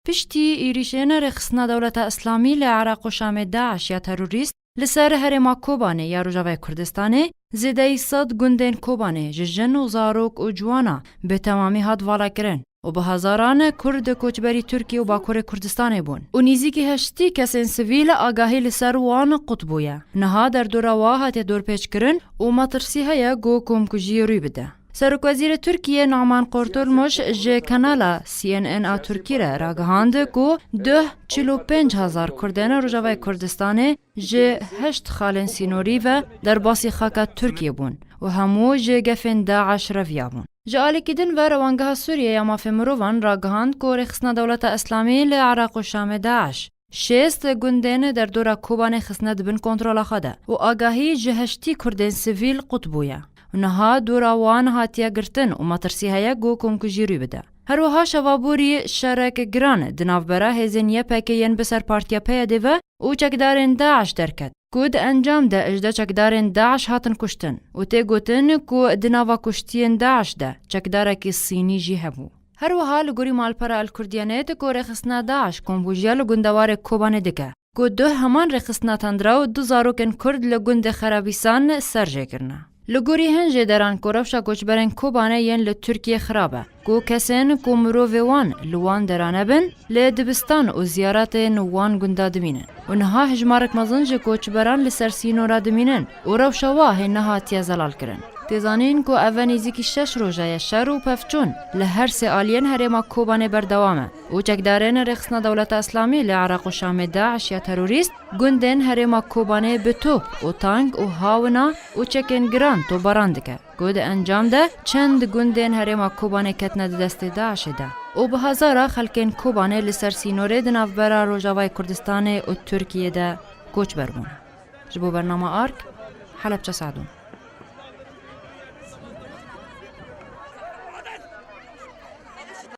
پشتی ایریشین رخصنا دولت اسلامی لعراق و شام داعش یا تروریست لسر هرما کوبانه یا روجاوای کردستانه زیده 100 گندین کوبانه جن و زاروک و جوانا به تمامی هاد والا کرن و به هزاران کرد کوچبری ترکیه و باکور کردستان بون. و نیزی هشتی کسین سویل آگاهی لسر وان قطبویا. نها در دور واحد دور پیچ کرن و مطرسی های گو کم کجی روی بده. سرک وزیر ترکیه نعمان قرتولمش جه کانالا CNN ترکی را راگهاند کو 45,000 کردین روجاوای کردستان جه 8 خالن سینوری و در باسی خاک ترکیه بون و همو جه گفن داعش رویا بون. جالی کدن و روانگاه سوریه یا مافی مروان راگهاند کو رخصنا دولت اسلامی لعراق و شام داعش 6 گندین در دور کوبان خصنا دبن کنترل خدا و آگاهی جهشتی کردین سویل قطبویا. نها دوراوان هاتیا گرتن و مطرسی هیا گو کم کجیروی بده. هر وها شوابوری شرک گران دنافبرا هزینیه پکیین بسر پارتیا پیاده و چکدارین داعش درکد. کود انجام ده اجده چکدارین داعش هاتن کشتن و تی گوتن کو دناوا کشتین داعش ده چکداره کی سینی جی هبو. هر وها لگوری مالپرا الکردیانیت کو رخصنا داعش کنبوجیا لگندوار کوبانه دکه. کو دو همان رخصنا تندرا و 2 زاروکن کرد لگند خرابیسان سرجه کرنه. لگوری هنجه دران کورفشا کوچبرن کوبانه ین لترکیه خرابه. کو کسین کو مرووان لوان درانه بن لدبستان و زیارت نوان گنده دمینن. و نها هجمارک مزنج کوچبران لسرسینو را دمینن و روشواه نها تیا زلال کرن. تزانین کو اونیزی کی 6 روزه شر و پفچون لهر سالین هرما کوبانه بردوامه و چکدارن رخصنا دولت اسلامی لعراق و شام داعش یا تروریست گندن هرما کوبانه به توپ و تانک و هاونا و چکن گران تو براندکه گود انجام ده چند گندن هرما کوبانه کتنه دست داعش ده و به هزارا خلکن کوبانه لسر سینوره دنافبرا روجاوای کردستان و ترکیه ده کوچ بربونه. جبو برنامه آرک حلب چه سعدون.